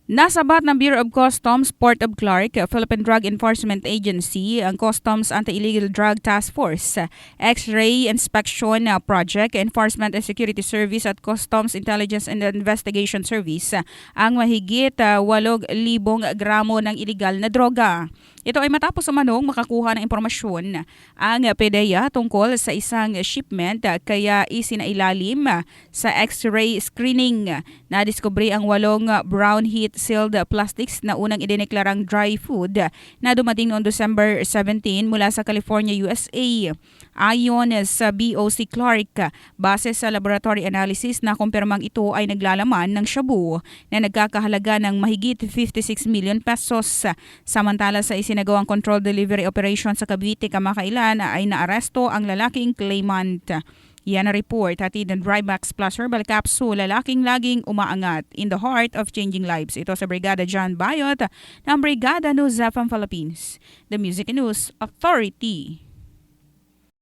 Nasabat ng Bureau of Customs, Port of Clark, Philippine Drug Enforcement Agency, ang Customs Anti-Illegal Drug Task Force, X-Ray Inspection Project, Enforcement and Security Service at Customs Intelligence and Investigation Service ang mahigit 8,000 gramo ng iligal na droga. Ito ay matapos umanong makakuha ng impormasyon ang PDEA tungkol sa isang shipment kaya isinailalim sa X-ray screening. Nadiskubre ang 8 brown heat sealed plastics na unang idineklarang dry food na dumating noong December 17 mula sa California, USA. Ayon sa BOC Clark, base sa laboratory analysis na kumpirmang ito ay naglalaman ng shabu na nagkakahalaga ng mahigit 56 million pesos. Samantala sa isinagawang control delivery operation sa Cavite kamakailan ay naaresto ang lalaking claimant. Yan ang report hatid ng Drymax Plus Herbal Capsule, lalaking laging umaangat in the heart of changing lives. Ito sa Brigada John Bayot ng Brigada News FM Philippines, the Music News Authority.